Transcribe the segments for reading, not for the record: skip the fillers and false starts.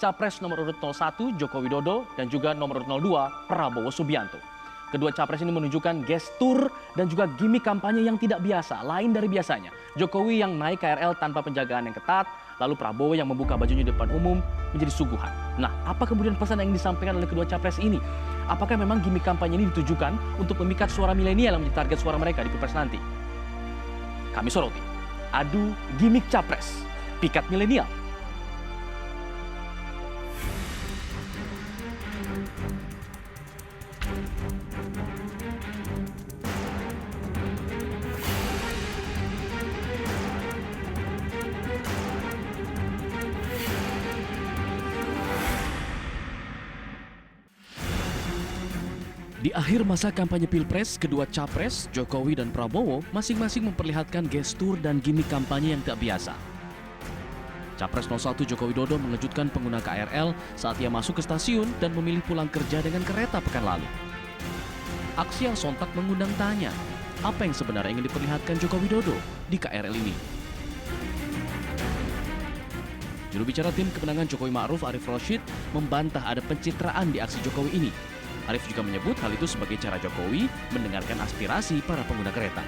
Capres nomor urut 01 Joko Widodo dan juga nomor urut 02 Prabowo Subianto. Kedua capres ini menunjukkan gestur dan juga gimmick kampanye yang tidak biasa, lain dari biasanya. Jokowi yang naik KRL tanpa penjagaan yang ketat, lalu Prabowo yang membuka bajunya di depan umum menjadi suguhan. Nah, apa kemudian pesan yang disampaikan oleh kedua capres ini? Apakah memang gimmick kampanye ini ditujukan untuk memikat suara milenial yang menjadi target suara mereka di Pilpres nanti? Kami soroti, adu gimmick capres, pikat milenial. Di akhir masa kampanye Pilpres, kedua capres, Jokowi dan Prabowo, masing-masing memperlihatkan gestur dan gimmick kampanye yang tak biasa. Capres 01 Joko Widodo mengejutkan pengguna KRL saat ia masuk ke stasiun dan memilih pulang kerja dengan kereta pekan lalu. Aksi yang sontak mengundang tanya, apa yang sebenarnya ingin diperlihatkan Joko Widodo di KRL ini? Juru bicara tim kemenangan Jokowi Ma'ruf Arif Rashid membantah ada pencitraan di aksi Jokowi ini. Arif juga menyebut hal itu sebagai cara Jokowi mendengarkan aspirasi para pengguna kereta.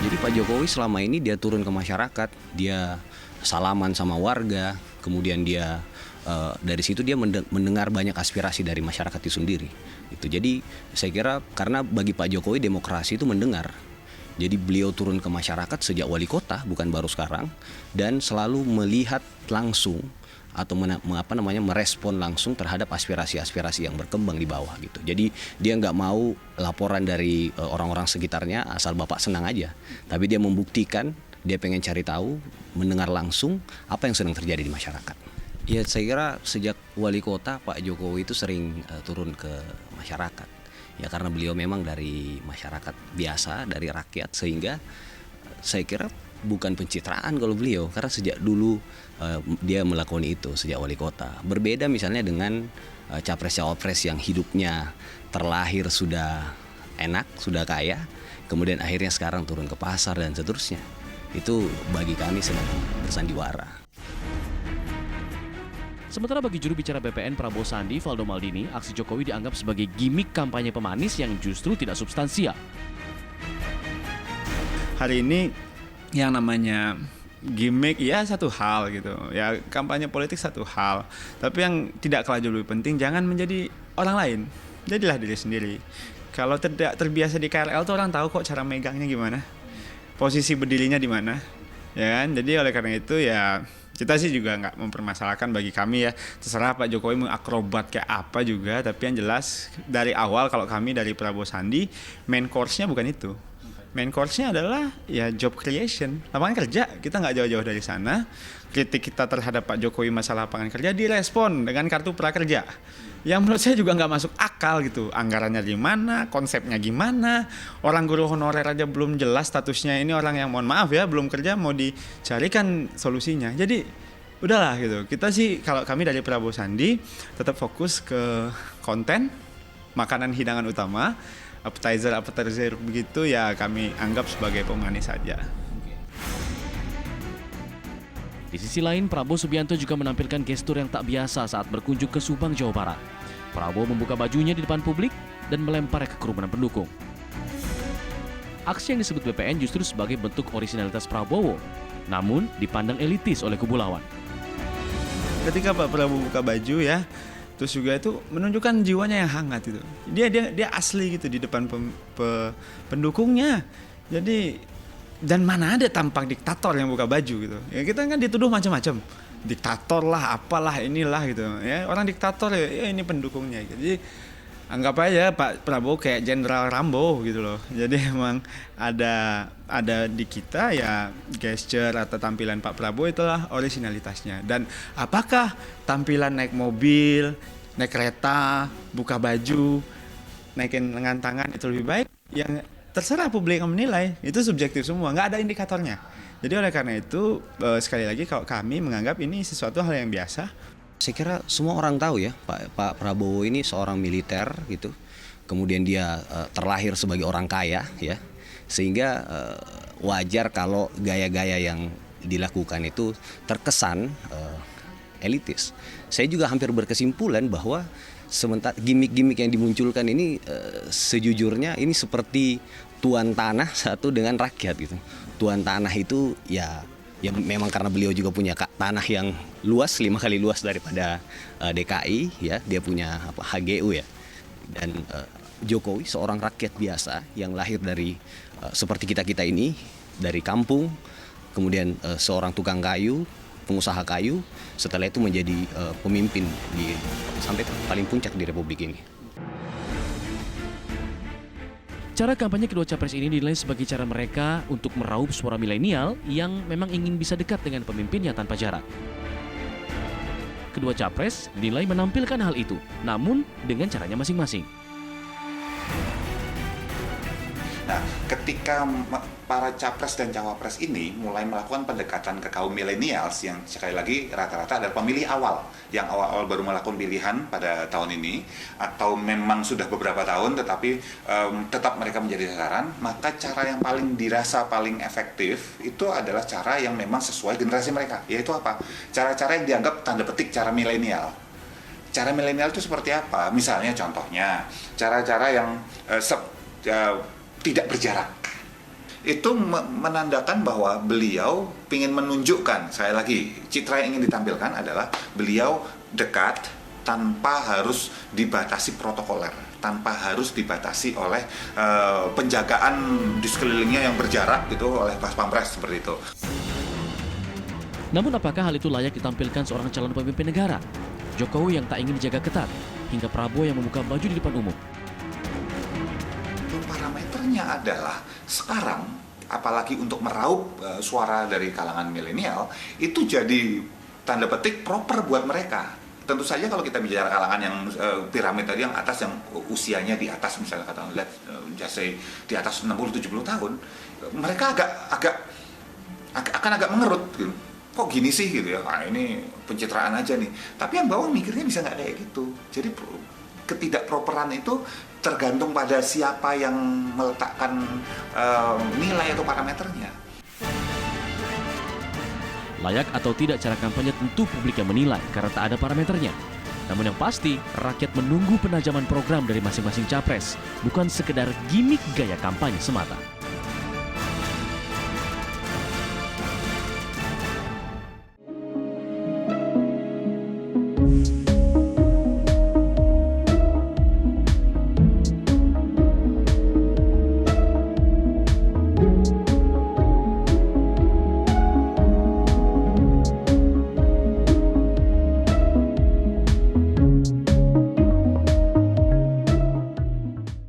Jadi Pak Jokowi selama ini dia turun ke masyarakat, dia salaman sama warga, kemudian dia dari situ dia mendengar banyak aspirasi dari masyarakat itu sendiri. Jadi saya kira karena bagi Pak Jokowi demokrasi itu mendengar. Jadi beliau turun ke masyarakat sejak wali kota, bukan baru sekarang, dan selalu melihat langsung atau merespon langsung terhadap aspirasi-aspirasi yang berkembang di bawah gitu. Jadi dia nggak mau laporan dari orang-orang sekitarnya asal Bapak senang aja. Tapi dia membuktikan, dia pengen cari tahu, mendengar langsung apa yang sedang terjadi di masyarakat. Ya saya kira sejak wali kota Pak Jokowi itu sering turun ke masyarakat. Ya karena beliau memang dari masyarakat biasa, dari rakyat, sehingga saya kira bukan pencitraan kalau beliau, karena sejak dulu dia melakukan itu sejak wali kota. Berbeda misalnya dengan capres-cawapres yang hidupnya terlahir sudah enak, sudah kaya, kemudian akhirnya sekarang turun ke pasar dan seterusnya. Itu bagi kami sedang bersandiwara. Sementara bagi juru bicara BPN Prabowo Sandi, Valdo Maldini, aksi Jokowi dianggap sebagai gimmick kampanye pemanis yang justru tidak substansial. Hari ini yang namanya gimmick ya satu hal gitu, ya kampanye politik satu hal, tapi yang tidak kalah jauh lebih penting, jangan menjadi orang lain, jadilah diri sendiri. Kalau tidak terbiasa di KRL tuh orang tahu kok cara megangnya gimana, posisi berdirinya di mana, ya kan. Jadi oleh karena itu ya kita sih juga nggak mempermasalahkan, bagi kami ya terserah Pak Jokowi mengakrobat kayak apa juga, tapi yang jelas dari awal kalau kami dari Prabowo Sandi main course-nya bukan itu. Main course-nya adalah ya job creation, lapangan kerja. Kita nggak jauh-jauh dari sana. Kritik kita terhadap Pak Jokowi masalah lapangan kerja direspon dengan kartu prakerja. Yang menurut saya juga nggak masuk akal gitu. Anggarannya gimana, konsepnya gimana. Orang guru honorer aja belum jelas statusnya, ini orang yang mohon maaf ya belum kerja mau dicarikan solusinya. Jadi udahlah gitu. Kita sih kalau kami dari Prabowo Sandi tetap fokus ke konten, makanan hidangan utama. Appetizer begitu ya kami anggap sebagai pemanis saja. Di sisi lain, Prabowo Subianto juga menampilkan gestur yang tak biasa saat berkunjung ke Subang, Jawa Barat. Prabowo membuka bajunya di depan publik dan melempar ke kerumunan pendukung. Aksi yang disebut BPN justru sebagai bentuk orisinalitas Prabowo, namun dipandang elitis oleh kubu lawan. Ketika Pak Prabowo buka baju ya, terus juga itu menunjukkan jiwanya yang hangat itu. Dia asli gitu di depan pendukungnya. Jadi dan mana ada tampak diktator yang buka baju gitu. Ya kita kan dituduh macam-macam. Diktator lah, apalah inilah gitu. Ya orang diktator ya ini pendukungnya gitu. Jadi anggap aja Pak Prabowo kayak Jenderal Rambo gitu loh. Jadi emang ada di kita ya gesture atau tampilan Pak Prabowo itulah orisinalitasnya. Dan apakah tampilan naik mobil, naik kereta, buka baju, naikin lengan tangan itu lebih baik? Yang terserah publik yang menilai, itu subjektif semua, nggak ada indikatornya. Jadi oleh karena itu sekali lagi kalau kami menganggap ini sesuatu hal yang biasa. Saya kira semua orang tahu ya Pak Prabowo ini seorang militer gitu. Kemudian dia terlahir sebagai orang kaya ya. Sehingga wajar kalau gaya-gaya yang dilakukan itu terkesan elitis. Saya juga hampir berkesimpulan bahwa sementara gimmick-gimmick yang dimunculkan ini sejujurnya ini seperti tuan tanah satu dengan rakyat gitu. Tuan tanah itu ya memang karena beliau juga punya tanah yang luas 5 kali luas daripada DKI ya, dia punya HGU ya. Dan Jokowi seorang rakyat biasa yang lahir dari seperti kita ini, dari kampung, kemudian seorang tukang kayu, pengusaha kayu, setelah itu menjadi pemimpin sampai paling puncak di Republik ini. Cara kampanye kedua capres ini dinilai sebagai cara mereka untuk meraup suara milenial yang memang ingin bisa dekat dengan pemimpinnya tanpa jarak. Kedua capres dinilai menampilkan hal itu, namun dengan caranya masing-masing. Nah, ketika para capres dan cawapres ini mulai melakukan pendekatan ke kaum milenials yang sekali lagi rata-rata adalah pemilih awal, yang awal-awal baru melakukan pilihan pada tahun ini, atau memang sudah beberapa tahun tetapi tetap mereka menjadi sasaran, maka cara yang paling dirasa paling efektif itu adalah cara yang memang sesuai generasi mereka, yaitu apa? Cara-cara yang dianggap tanda petik cara milenial. Cara milenial itu seperti apa? Misalnya contohnya, cara-cara yang tidak berjarak. Itu menandakan bahwa beliau ingin menunjukkan, sekali lagi, citra yang ingin ditampilkan adalah beliau dekat tanpa harus dibatasi protokoler, tanpa harus dibatasi oleh penjagaan di sekelilingnya yang berjarak gitu oleh pas pampres seperti itu. Namun apakah hal itu layak ditampilkan seorang calon pemimpin negara? Jokowi yang tak ingin dijaga ketat, hingga Prabowo yang membuka baju di depan umum. Parameternya adalah sekarang, apalagi untuk meraup suara dari kalangan milenial, itu jadi tanda petik proper buat mereka. Tentu saja kalau kita bicara kalangan yang piramid tadi yang atas, yang usianya di atas, misalnya katakan jase di atas 60-70 tahun, mereka akan agak mengerut gitu. Kok gini sih gitu ya, ini pencitraan aja nih. Tapi yang bawah mikirnya bisa nggak kayak gitu. Jadi ketidakproperan itu tergantung pada siapa yang meletakkan nilai atau parameternya. Layak atau tidak cara kampanye tentu publik yang menilai karena tak ada parameternya. Namun yang pasti, rakyat menunggu penajaman program dari masing-masing capres, bukan sekedar gimmick gaya kampanye semata.